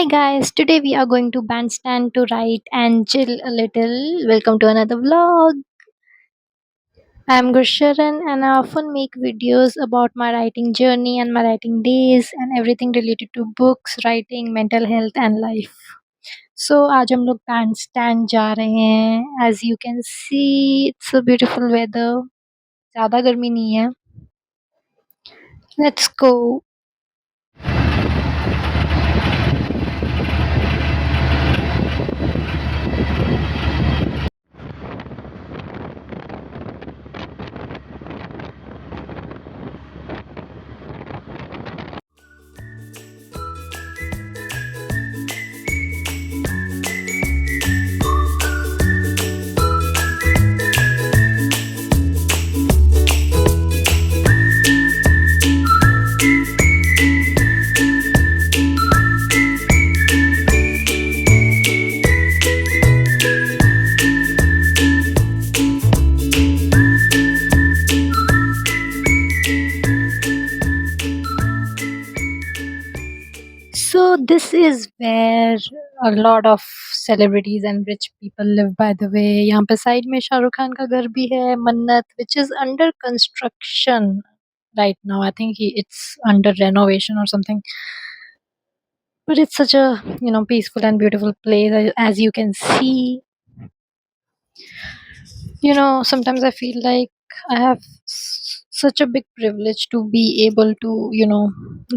guys, today we are going to bandstand to write and chill a little. Welcome to another vlog. I'm Gursharan and I often make videos about my writing journey and my writing days and everything related to books, writing, mental health and life. So आज हम लोग bandstand जा रहे हैं. As you can see, it's a beautiful weather. ज़्यादा गर्मी नहीं है. Let's go. So this is where a lot of celebrities and rich people live. By the way, यहाँ पे साइड में शाहरुख खान का घर भी है, मन्नत, which is under construction right now. I think it's under renovation or something. But it's such a peaceful and beautiful place, as you can see. Sometimes I feel like I have such a big privilege to be able to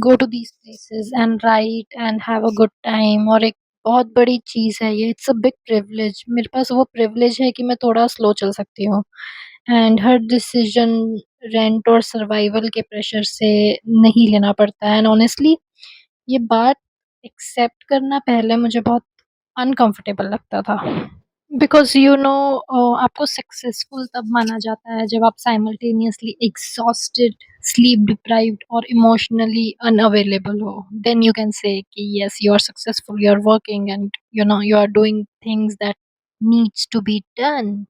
go to these places and write and have a good time. और एक बहुत बड़ी चीज़ है ये. It's a big privilege. मेरे पास वो privilege है कि मैं थोड़ा स्लो चल सकती हूँ एंड हर डिसीजन रेंट और सर्वाइवल के प्रेशर से नहीं लेना पड़ता है. एंड ऑनेस्टली ये बात एक्सेप्ट करना पहले मुझे बहुत अनकंफर्टेबल लगता था. बिकॉज़ आपको सक्सेसफुल तब माना जाता है जब आप साइमल्टेनियसली एग्ज़ॉस्टेड, स्लीप डिप्राइव्ड और इमोशनली अनअवेलेबल हो. देन यू कैन से कि yes you are successful, you are working and you are doing things that needs to be done.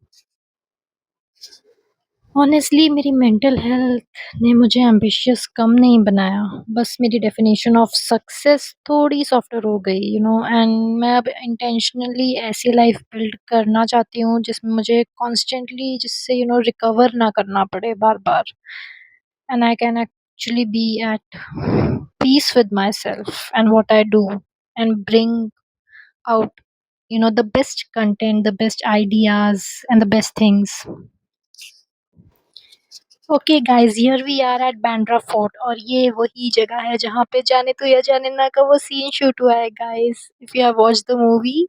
Honestly मेरी मेंटल हेल्थ ने मुझे एम्बिशियस कम नहीं बनाया, बस मेरी डेफिनेशन ऑफ सक्सेस थोड़ी सॉफ्टर हो गई एंड मैं अब इंटेंशनली ऐसी लाइफ बिल्ड करना चाहती हूँ जिसमें मुझे कॉन्स्टेंटली जिससे रिकवर ना करना पड़े बार-बार. And I can actually be at peace with myself and what I do and bring out the best content, the best ideas and the best things. Okay guys, here we are at Bandra Fort और ये वही जगह है जहाँ पे जाने तो या जाने ना का वो सीन शूट हुआ है. Guys, if you have watched the movie,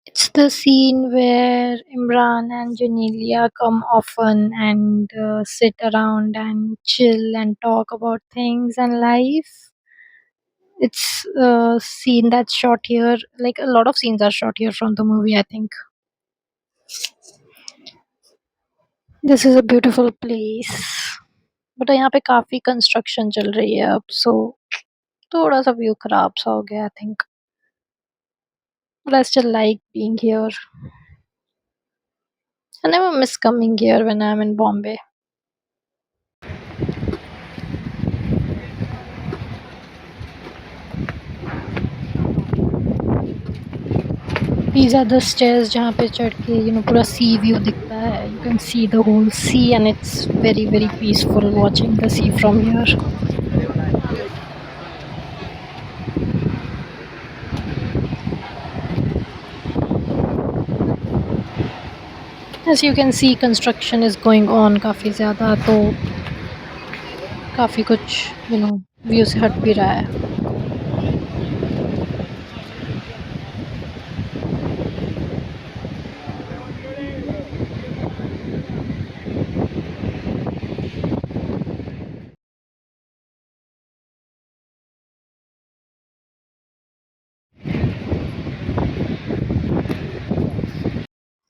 it's the scene where Imran and Janelia come often and sit around and chill and talk about things and life. It's a scene that's shot here. Like a lot of scenes are shot here from the movie, I think. This is a beautiful place. But यहाँ पे काफ़ी construction चल रही है अब, सो थोड़ा-सा view खराब सा हो गया I think. But I still like being here. I never miss coming here when I'm in Bombay. These are the stairs जहाँ पे चढ़ के पूरा सी व्यू दिखता है. You can see the whole sea and it's very very peaceful watching the sea from here. As you can see, construction is going on काफ़ी ज़्यादा, तो काफ़ी कुछ व्यू से हट भी रहा है.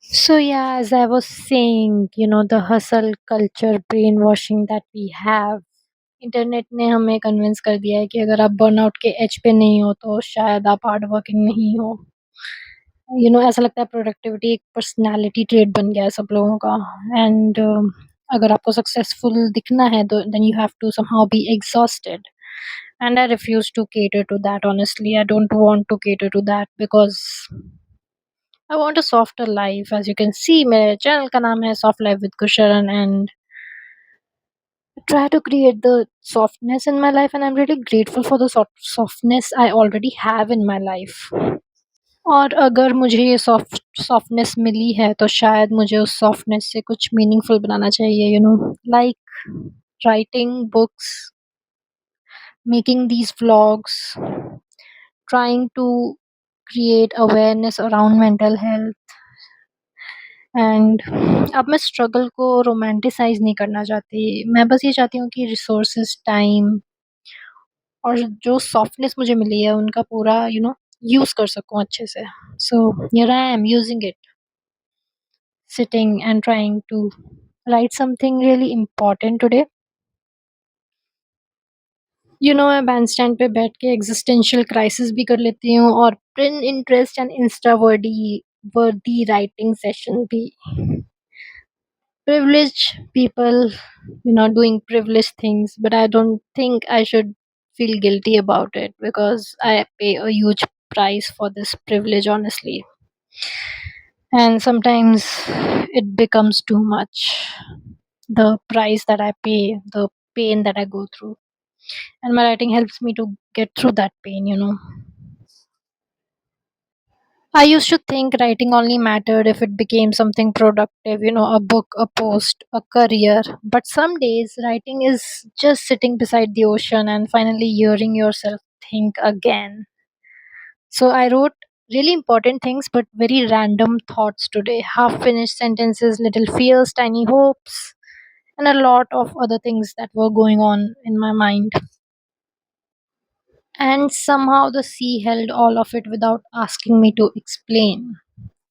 So yeah, as I was saying, the hustle culture brainwashing that we have. Internet ने हमें कन्विंस कर दिया है कि अगर आप बर्नआउट के एज पे नहीं हो तो शायद आप हार्ड वर्किंग नहीं हो. ऐसा लगता है प्रोडक्टिविटी एक पर्सनैलिटी ट्रेट बन गया है सब लोगों का. एंड अगर आपको सक्सेसफुल दिखना है तो then you have to somehow be exhausted. And I refuse to cater to that. Honestly, I don't want to cater to that because I want a softer life. As you can see, मेरे channel का नाम है Soft Life with Kusharan, and I try to create the softness in my life, and I'm really grateful for the softness I already have in my life. और अगर मुझे ये softness मिली है तो शायद मुझे उस सॉफ्टनेस से कुछ मीनिंगफुल बनाना चाहिए, like writing books, making these vlogs, trying to create awareness around mental health. And अब मैं स्ट्रगल को रोमांटिसाइज नहीं करना चाहती। मैं बस ये चाहती हूँ कि रिसोर्सेज, टाइम और जो सॉफ्टनेस मुझे मिली है उनका पूरा यूज़ कर सकूँ अच्छे से। So here I am using it, sitting and trying to write something really important today। मैं बैंड स्टैंड पे बैठ के एग्जिस्टेंशियल क्राइसिस भी कर लेती हूँ और pin interest and Insta Verde वर्दी राइटिंग सेशन भी। Privileged people, doing privileged things, but I don't think I should feel guilty about it because I pay a huge price for this privilege, honestly. And sometimes it becomes too much. The price that I pay, the pain that I go through. And my writing helps me to get through that pain. I used to think writing only mattered if it became something productive, a book, a post, a career. But some days, writing is just sitting beside the ocean and finally hearing yourself think again. So I wrote really important things, but very random thoughts today. Half finished sentences, little fears, tiny hopes, and a lot of other things that were going on in my mind. And somehow the sea held all of it without asking me to explain.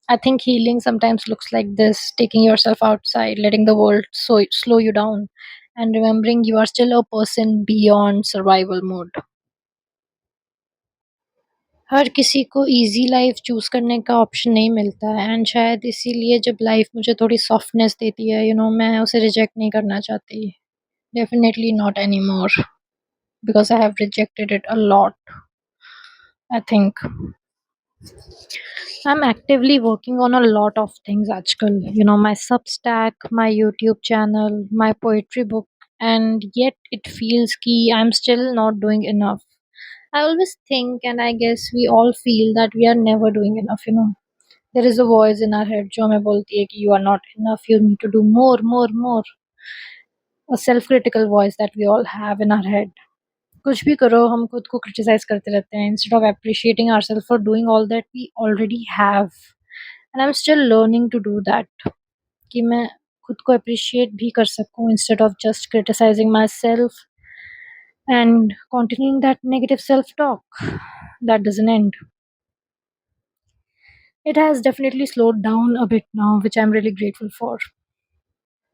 I think healing sometimes looks like this: taking yourself outside, letting the world slow you down, and remembering you are still a person beyond survival mode. हर किसी को easy life choose करने का option नहीं मिलता है, and शायद इसीलिए जब लाइफ मुझे थोड़ी सॉफ्टनेस देती है, मैं उसे रिजेक्ट नहीं करना चाहती। Definitely not any more, because I have rejected it a lot, I think. I'm actively working on a lot of things आजकल, my Substack, my YouTube channel, my poetry book, and yet it feels कि I'm still not doing enough. I always think, and I guess we all feel, that we are never doing enough. There is a voice in our head जो हमें बोलती है कि you are not enough, you need to do more, more, more. A self-critical voice that we all have in our head. कुछ भी करो हम खुद को क्रिटिसाइज करते रहते हैं instead of appreciating ourself for doing all that we already have, and I am still learning to do that, कि मैं खुद को अप्रिशिएट भी कर सकूं instead of just criticising myself and continuing that negative self talk that doesn't end. It has definitely slowed down a bit now, which I'm really grateful for.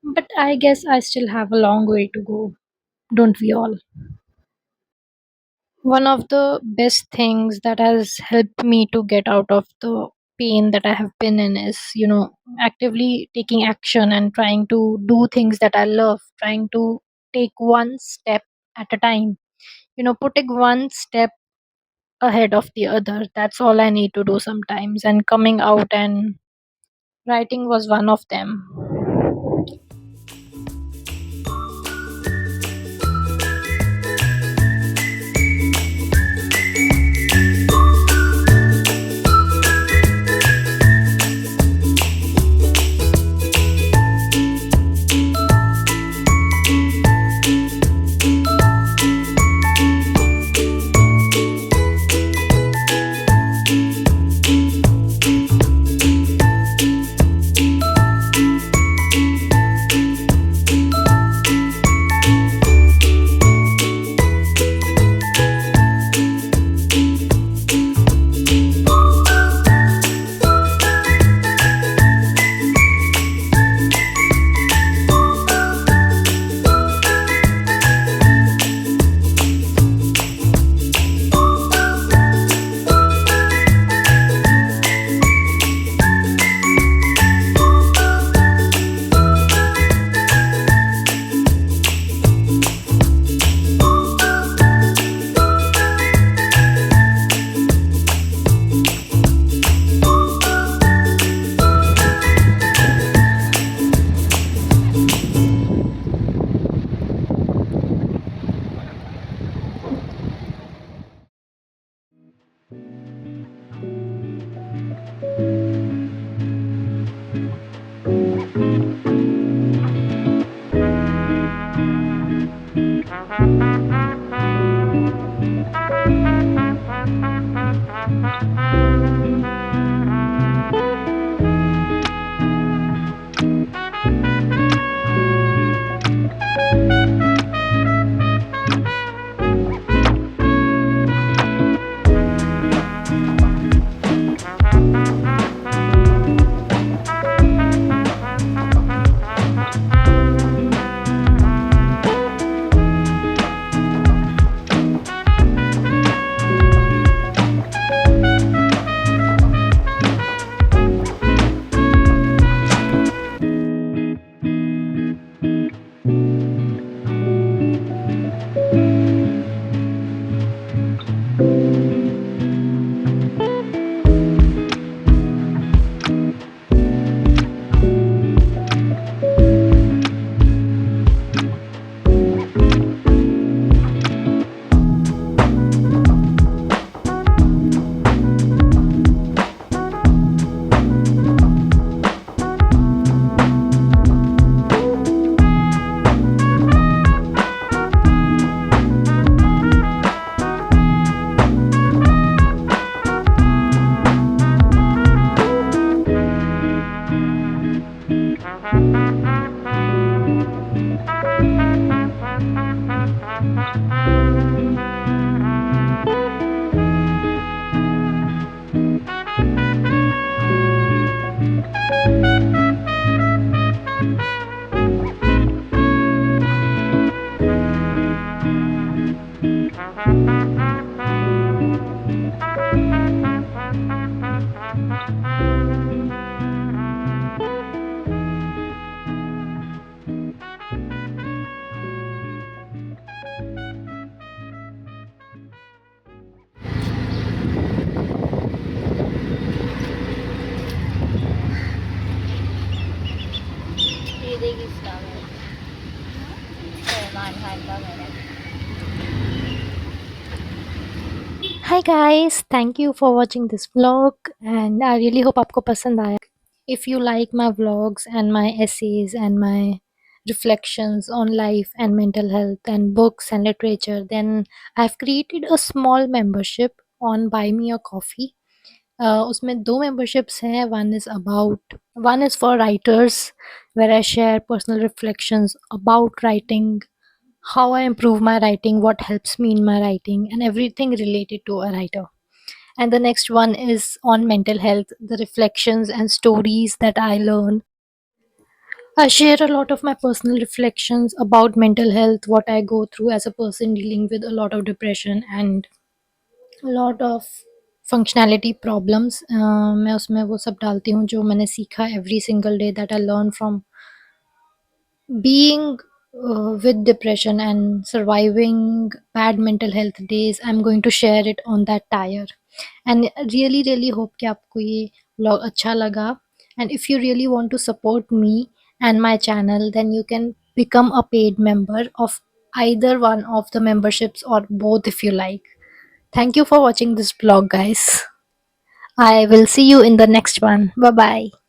But I guess I still have a long way to go, don't we all? One of the best things that has helped me to get out of the pain that I have been in is, actively taking action and trying to do things that I love, trying to take one step at a time, putting one step ahead of the other. That's all I need to do sometimes. And coming out and writing was one of them. Hi guys, thank you for watching this vlog and I really hope आपको पसंद आया. If you like my vlogs and my essays and my reflections on life and mental health and books and literature, then I've created a small membership on Buy Me a Coffee. उसमें दो memberships हैं. One is for writers where I share personal reflections about writing, how I improve my writing, what helps me in my writing, and everything related to a writer. And the next one is on mental health, the reflections and stories that I learn. I share a lot of my personal reflections about mental health, what I go through as a person dealing with a lot of depression and a lot of functionality problems. मैं उसमें वो सब डालती हूँ जो मैंने सीखा every single day that I learn from being with depression and surviving bad mental health days. I'm going to share it on that tire and really hope कि आपको ये vlog अच्छा लगा. And if you really want to support me and my channel, then you can become a paid member of either one of the memberships or both if you like. Thank you for watching this vlog, guys. I will see you in the next one. Bye bye.